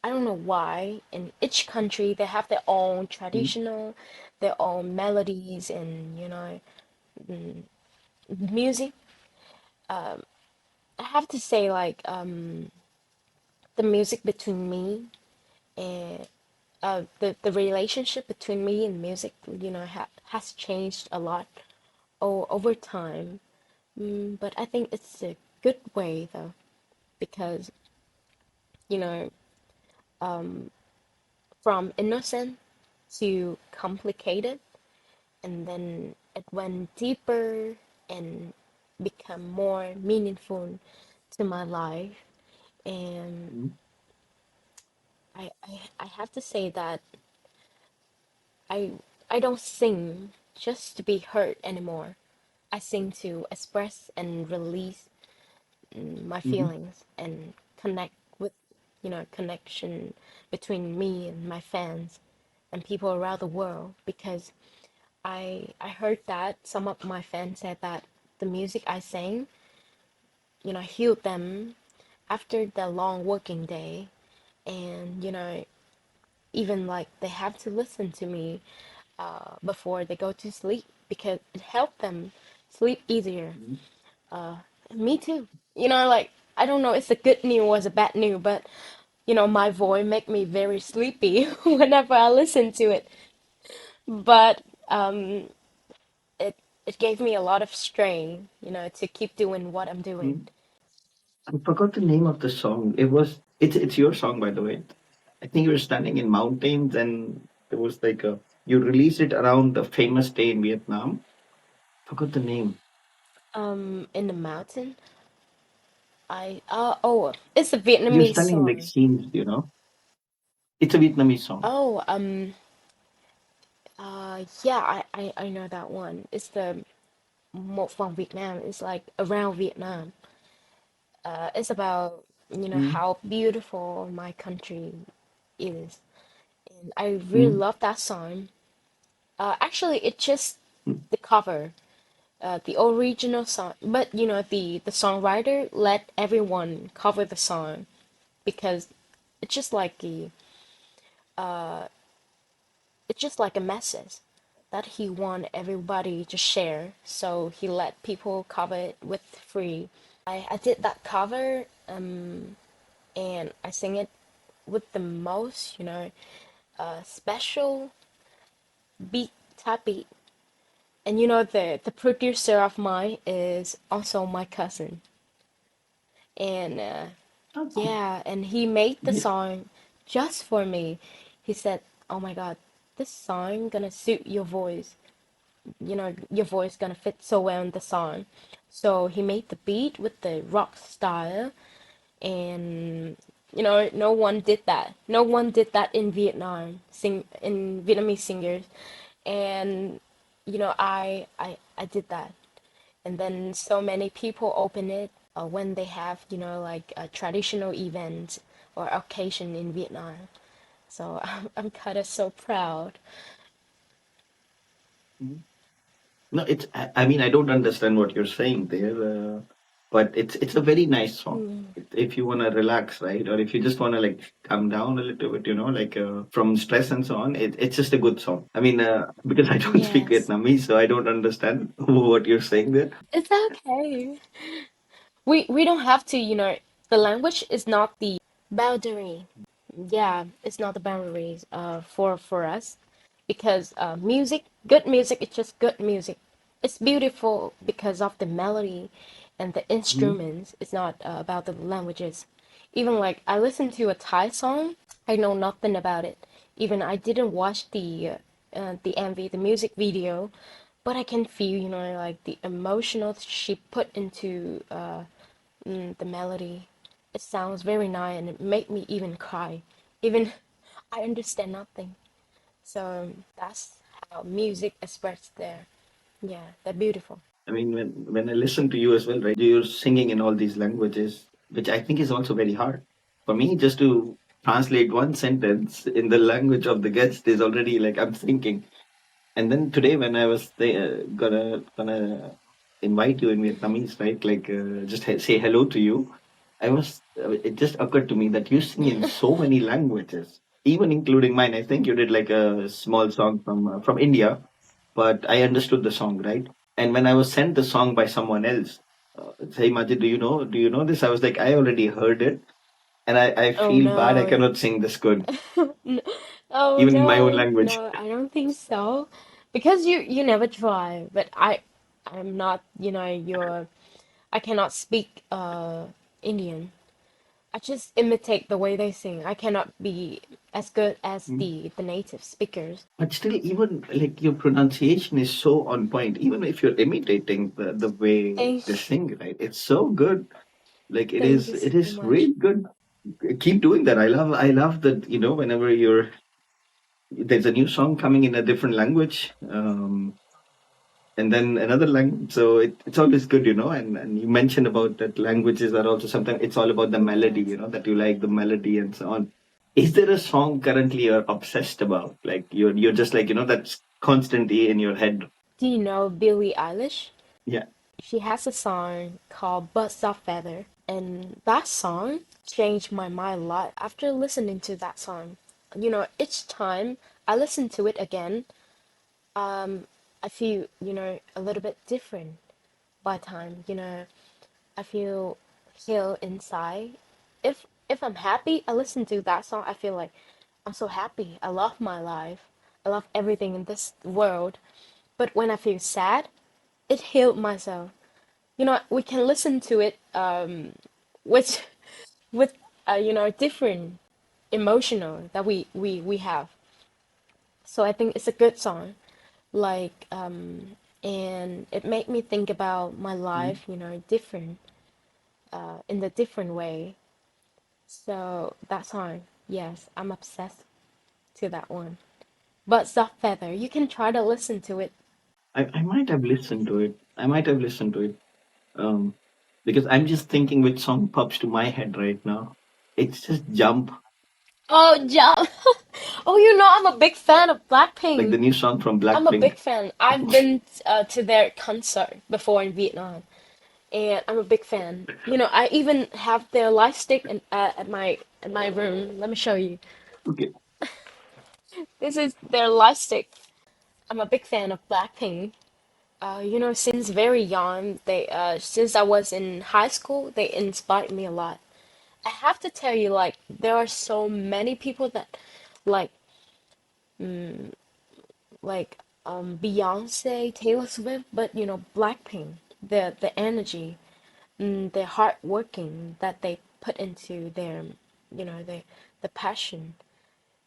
I don't know why. In each country, they have their own Mhm. traditional, their own melodies, and music. I have to say, like, the music between me and the relationship between me and music, has changed a lot over time. But I think it's a good way though, because you know, from innocent to complicated, and then it went deeper and become more meaningful to my life. And Mhm. I have to say that I I don't sing just to be heard anymore. I sing to express and release my Mhm. feelings and connect with, connection between me and my fans and people around the world, because I heard that some of my fans said that the music I sang, healed them, after the long working day, and even like they have to listen to me before they go to sleep because it helped them sleep easier. Mhm. Uh, Me too. Like I don't know, it's a good news or it's a bad news, but my voice make me very sleepy whenever I listen to it. But it it gave me a lot of strain, to keep doing what I'm doing. Mhm. I forgot the name of the song. It's your song, by the way. I think you were standing in mountains, and it was like a you released it around a famous day in Vietnam. Forgot the name. In the mountain, it's a You're Vietnamese standing in like song. scenes, It's a Vietnamese song. Oh, yeah, I know that one. It's the Một Vòng Việt Nam. It's like around Vietnam. It's about, Mm, how beautiful my country is. And I really mm, love that song. Actually, it's just mm. the cover, the original song. But, the songwriter let everyone cover the song because it's just like a, uh, it's just like a message that he want everybody to share. So he let people cover it with free. I did that cover, and I sing it with the most, special beat type beat. And the producer of mine is also my cousin. And Oh, cool. yeah, and he made the Nice. song just for me. He said, "Oh my God, this song gonna suit your voice. Your voice gonna fit so well in the song." So he made the beat with the rock style, and no one did that. No one did that in Vietnam, in Vietnamese singers, and I did that, and then so many people open it when they have like a traditional event or occasion in Vietnam. So I'm kind of so proud. Mm. No, I mean, I don't understand what you're saying there, but it's a very nice song. Mm, If you want to relax, right? Or if you just want to like calm down a little bit, like from stress and so on, it's just a good song. I mean, because I don't speak yes, Vietnamese, so I don't understand what you're saying there. it's okay. We don't have to, the language is not the boundary. Yeah, it's not the boundaries for us because good music is just good music. It's beautiful because of the melody and the Mhm. instruments. It's not about the languages. Even like I listen to a Thai song, I know nothing about it. Even I didn't watch the MV, the music video, but I can feel, like the emotional she put into the melody. It sounds very nice and it made me even cry. Even I understand nothing. So that's how music expressed there. Yeah, they're beautiful. I mean, when I listen to you as well, right? You're singing in all these languages, which I think is also very hard for me. Just to translate one sentence in the language of the guest is already like I'm thinking. And then today, when I was gonna invite you in Vietnamese, right? Like just say hello to you. It just occurred to me that you sing in so many languages, even including mine. I think you did like a small song from India, but I understood the song, right? And when I was sent the song by someone else, say Majid, do you know this? I was like, I already heard it, and I Oh feel bad. I no. cannot sing this good, N- Oh even in my own no, language. no, I don't think so. Because you never try, but I'm not, your I cannot speak Indian. I just imitate the way they sing. I cannot be as good as the native speakers. But still, even like your pronunciation is so on point. Even if you're imitating the way Thank they sing, right? It's so good. Like it thank is, you it so is much. really good. Keep doing that. I love that. Whenever there's a new song coming in a different language, and then another language. So it's always good. And you mentioned about that languages are also sometimes it's all about the melody. Yes. That you like the melody and so on. Is there a song currently you're obsessed about? Like you're just like that's constantly in your head. Do you know Billie Eilish? Yeah. She has a song called Birds of Feather. And that song changed my mind a lot after listening to that song. Each time I listen to it again, um, I feel, a little bit different by time. I feel healed inside. If I'm happy, I listen to that song, I feel like I'm so happy. I love my life. I love everything in this world. But when I feel sad, it healed myself. We can listen to it with with different emotional that we have. So I think it's a good song. Like and it made me think about my Mhm. life, different in a different way. So that song, yes, I'm obsessed to that one. But Soft Feather, you can try to listen to it. I might have listened to it. I might have listened to it. Um, because I'm just thinking which song pops to my head right now. It's just Jump, Oh, Jump! Oh, I'm a big fan of like the Blackpink. new song from I'm a Blackpink. big fan. I've been to their concert before in Vietnam, and I'm a big fan. I even have their light stick at my room. Let me show you. Okay. This is their light stick. I'm a big fan of Blackpink. Since very young, since I was in high school, they inspired me a lot. I have to tell you, like, there are so many people that, like, like, Beyonce, Taylor Swift, but Blackpink, the energy, the hard working that they put into their, the passion.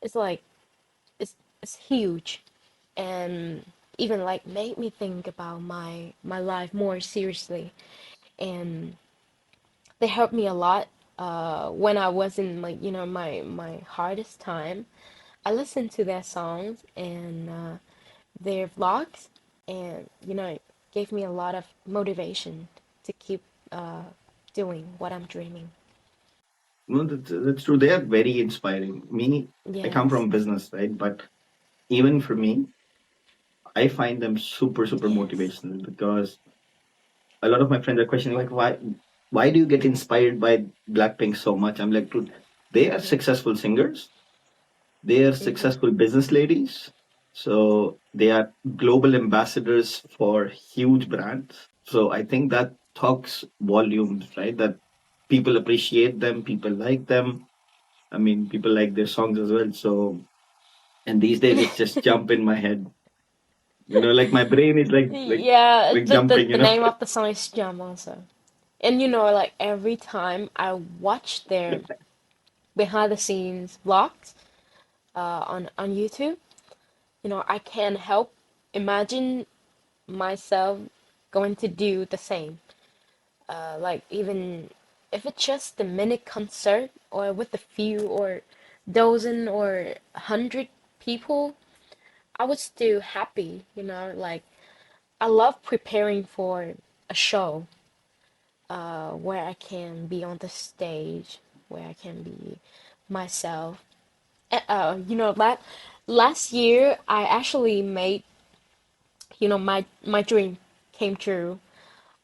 It's like it's huge, and even like made me think about my life more seriously, and they helped me a lot when I was in like my hardest time. I listened to their songs and their vlogs, and it gave me a lot of motivation to keep uh, doing what I'm dreaming. No, that's true. They are very inspiring. Me, I come Yes, from business, right? But even for me, I find them super, super yes, motivational because a lot of my friends are questioning like why do you get inspired by Blackpink so much? I'm like, dude, they are mm-hmm, successful singers, they are mm-hmm. successful business ladies, so they are global ambassadors for huge brands. So I think that talks volumes, right? That people appreciate them, people like them. I mean, people like their songs as well. So, and these days it's just jump in my head. Like my brain is Yeah, like the, the jumping. the name of the song is Jump also. And like every time I watch their behind the scenes vlogs on YouTube, I can't help imagine myself going to do the same. Like even if it's just a minute concert or with a few or dozen or 100 people, I was still happy, like I love preparing for a show where I can be on the stage, where I can be myself. That last year I actually made, my dream came true.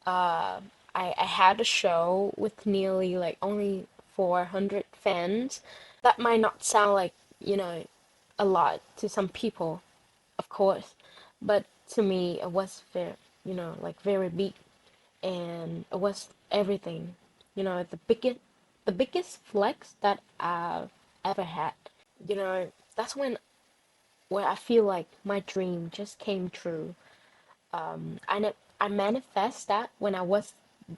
Uh, I had a show with nearly like only 400 fans. That might not sound like, a lot to some people, of course, but to me it was very, like very big, and it was everything. The biggest flex that I've ever had. That's where I feel like my dream just came true. I manifest that when I was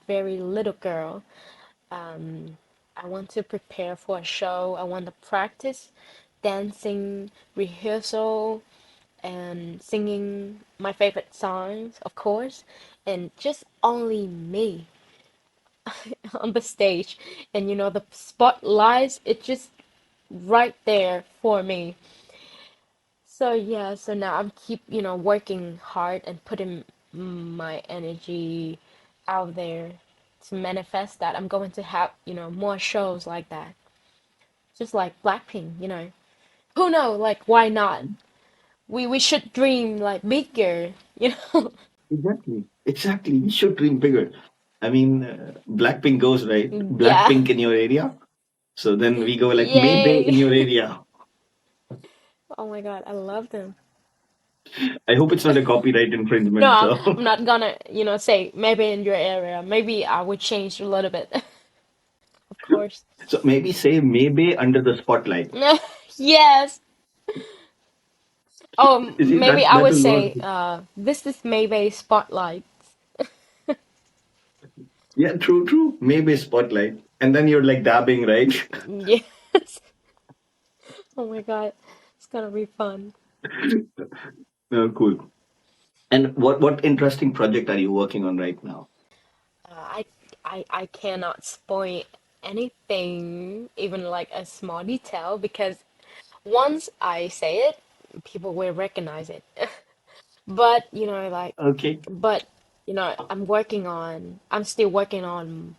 very little girl. Um, I want to prepare for a show. I want to practice dancing, rehearsal, and singing my favorite songs, of course, and just only me on the stage. And the spotlights, it's just right there for me. So yeah, so now I'm keep, working hard and putting my energy out there to manifest that I'm going to have, more shows like that. Just like Blackpink, Who know, like why not? We should dream like bigger, Exactly. Exactly. We should dream bigger. I mean, Blackpink goes, right? Yeah. Blackpink in your area. So then we go like MayBae Yay. in your area. Oh my God, I love them. I hope it's not a copyright No, infringement. I'm So, not gonna, say maybe in your area. Maybe I would change a little bit, of course. so maybe say MayBae under the spotlight. Yes. Oh, You see, maybe I that would will work. say, this is maybe spotlight. Yeah, true, true. MayBae spotlight, and then you're like dabbing, right? Yes. Oh my God, it's gonna be fun. Cool. And what interesting project are you working on right now? Uh, I, I cannot spoil anything, even like a small detail, because once I say it, people will recognize it. But Okay. I'm still working on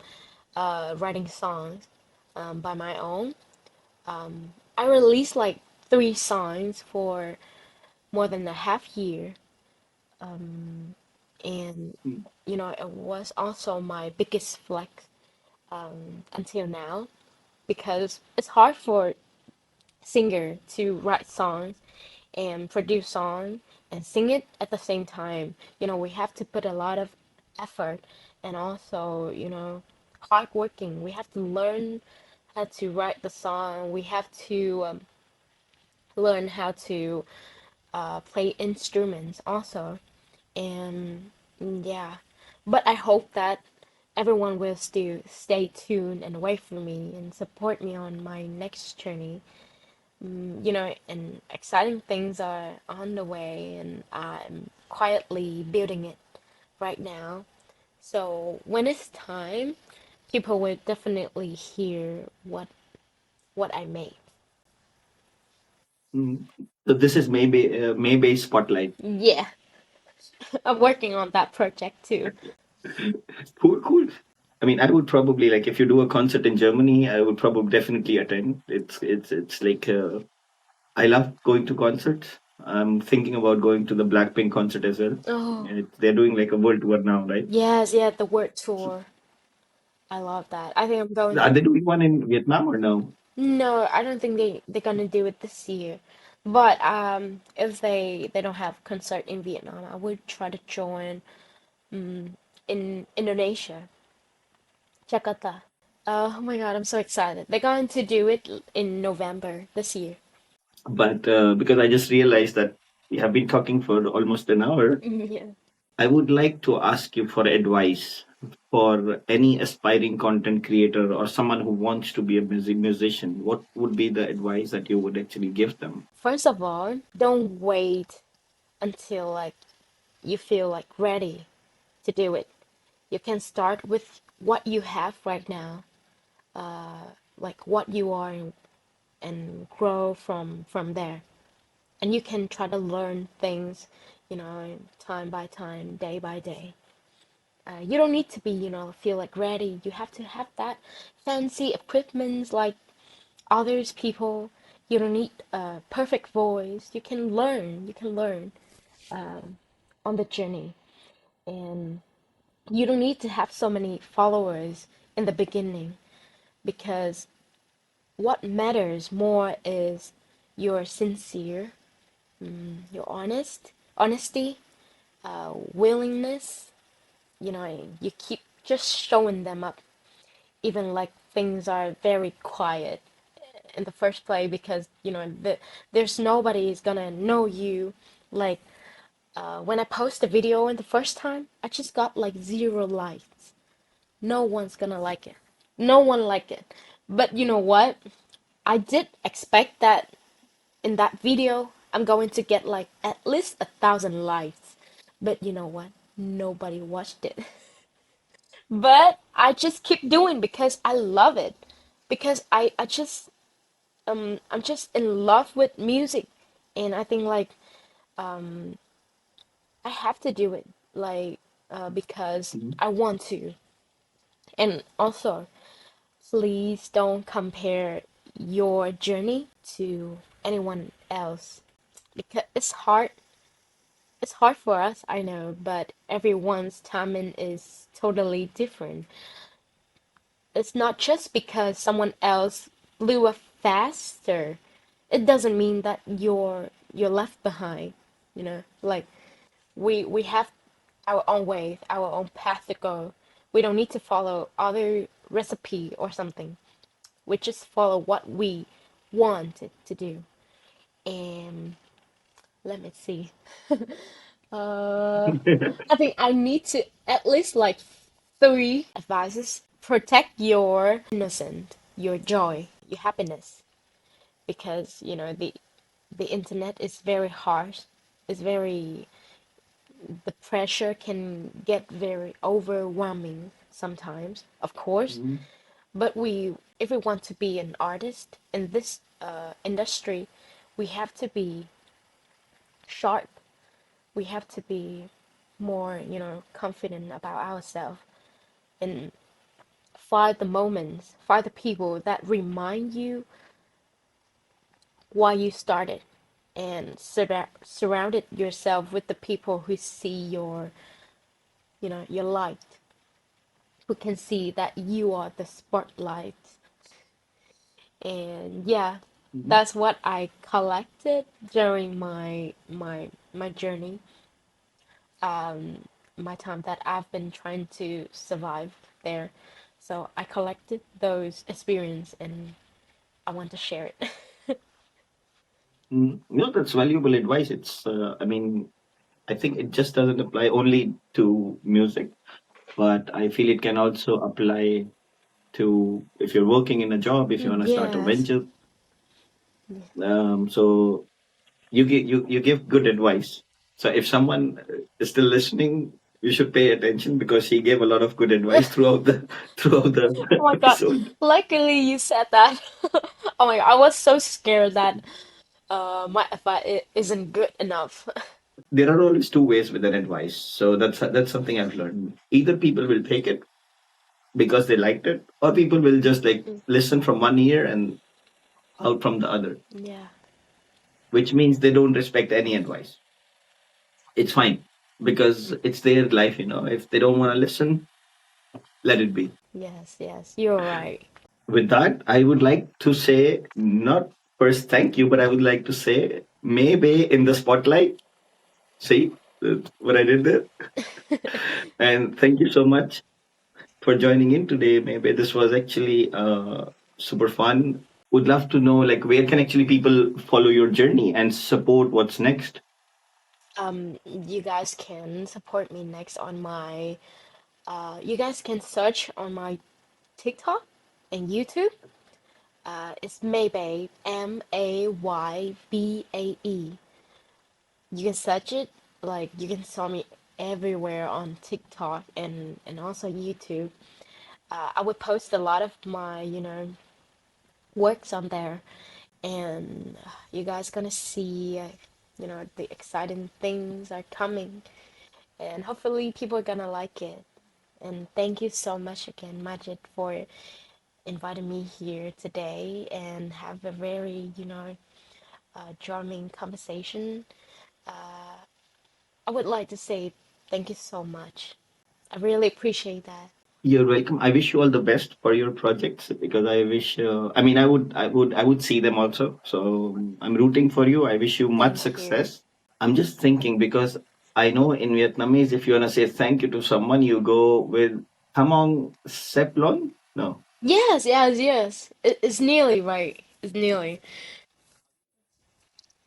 writing songs by my own. I released like 3 songs for more than a half year, and it was also my biggest flex until now because it's hard for singer to write songs and produce songs and sing it at the same time. We have to put a lot of effort and also, hard working. We have to learn how to write the song. We have to learn how to play instruments also. And yeah, but I hope that everyone will still stay tuned and wait for me and support me on my next journey. And exciting things are on the way, and I'm quietly building it right now. So when it's time, people will definitely hear what I made. Mm. So this is MayBae spotlight. Yeah, I'm working on that project too. Cool, cool. I mean, I would probably like if you do a concert in Germany, I would probably definitely attend. It's like I love going to concerts. I'm thinking about going to the Blackpink concert as well. Oh, They're doing like a world tour now, right? yes, yeah, the word So, tour. I love that. I think I'm going are to. they doing one in Vietnam or no? No, I don't think they're gonna do it this year. But if they don't have concert in Vietnam, I would try to join in Indonesia, Jakarta. Oh my God, I'm so excited. They're going to do it in November this year. But because I just realized that we have been talking for almost an hour, Yeah. I would like to ask you for advice for any aspiring content creator or someone who wants to be a musician. What would be the advice that you would actually give them? First of all, don't wait until like you feel like ready to do it. You can start with what you have right now, like what you are, and grow from there. And you can try to learn things, time by time, day by day. You don't need to be, feel like ready. You have to have that fancy equipment like others people. You don't need a perfect voice. You can learn. You can learn on the journey. And you don't need to have so many followers in the beginning because what matters more is your sincere, your honesty, willingness. You keep just showing them up, even like things are very quiet in the first place because there's nobody's gonna know you. Like when I post a video in the first time, I just got like 0 likes. No one's gonna like it. No one liked it. But you know what? I did expect that in that video I'm going to get like at least 1,000 likes. But you know what? Nobody watched it. But I just keep doing because I love it. Because I just I'm just in love with music, and I think like I have to do it like because Mhm. I want to. And also, please don't compare your journey to anyone else because it's hard. It's hard for us, I know, but everyone's timing is totally different. It's not just because someone else blew up faster. It doesn't mean that you're left behind, you know? Like we have our own way, our own path to go. We don't need to follow other recipe or something. We just follow what we wanted to do. And let me see. Uh, I think I need to at least like three advices. Protect your innocence, your joy, your happiness, because the internet is very harsh. It's very the pressure can get very overwhelming sometimes, of course. Mhm. But if we want to be an artist in this industry, we have to be sharp. We have to be more, confident about ourselves and find the moments, find the people that remind you why you started, and surrounded yourself with the people who see your light, who can see that you are the spotlight. And yeah, Mhm. that's what I collected during my journey, um, my time that I've been trying to survive there. So I collected those experience and I want to share it. No, that's valuable advice. I mean, I think it just doesn't apply only to music, but I feel it can also apply to if you're working in a job, if you want to start a Yes. venture. So you give good advice. So if someone is still listening, you should pay attention because she gave a lot of good advice throughout the throughout the Oh my God. episode. Luckily you said that. Oh my God. I was so scared that my advice isn't good enough. There are always two ways with an advice. So that's something I've learned. Either people will take it because they liked it, or people will just like Mm, listen from one ear and out from the other, yeah. which means they don't respect any advice. It's fine because Mm, it's their life, you know. If they don't want to listen, let it be. yes, yes. You're right. With that, I would like to say not first thank you, but I would like to say maybe in the spotlight. See what I did there? And thank you so much for joining in today. Maybe this was actually super fun. Would love to know like where can actually people follow your journey and support what's next. You guys can support me next on my you guys can search on my TikTok and YouTube. It's MayBae, MayBae. You can search it, like you can saw me everywhere on TikTok and also YouTube. I would post a lot of my, works on there, and you guys gonna see, the exciting things are coming, and hopefully people are gonna like it. And thank you so much again, Majid, for inviting me here today and have a very, charming conversation. I would like to say thank you so much. I really appreciate that. You're welcome. I wish you all the best for your projects because I wish. I mean, I would see them also. So I'm rooting for you. I wish you much Thank you. success. I'm just thinking because I know in Vietnamese, if you wanna say thank you to someone, you go with "Tamong Seplon." No, Yes, yes, yes. It's nearly right. It's nearly.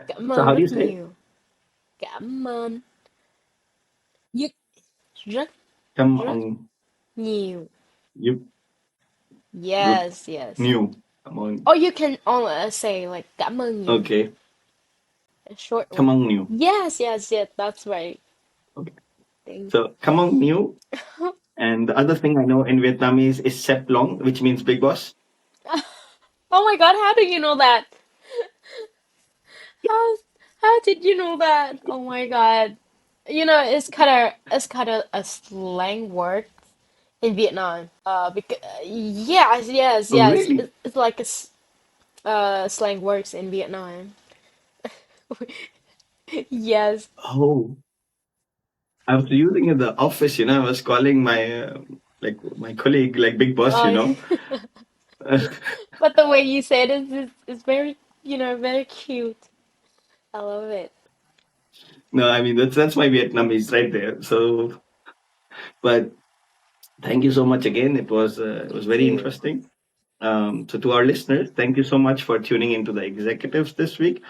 Cảm so ơn how do you rất say it? nhiều. Cảm ơn rất rất rất Tamong nhiều. you Yes, yes. new. Tamong. Or you can say like cảm ơn nhiều. Okay, A short one. Tamong new. Yes, yes, yes. That's right. Okay, Thank. so Tamong new. And the other thing I know in Vietnamese is Seplong, which means big boss. Oh my God, how do you know that? How how did you know that? Oh my God. It's kind of a slang word in Vietnam. Because yes, yes, Oh, yes. really? It's like slang words in Vietnam. Yes. Oh. I was using in the office, I was calling my like my colleague, like big boss, Oh, but the way you said it is very, very cute. I love it. No, I mean that's my Vietnamese right there. So, but thank you so much again. It was Thank very you. interesting. So to our listeners, thank you so much for tuning into the executives this week.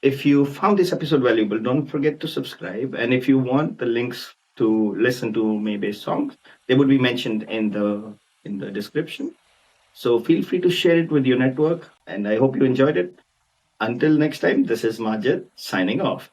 If you found this episode valuable, don't forget to subscribe. And if you want the links to listen to MayBae songs, they would be mentioned in the description. So feel free to share it with your network. And I hope you enjoyed it. Until next time, this is Majid signing off.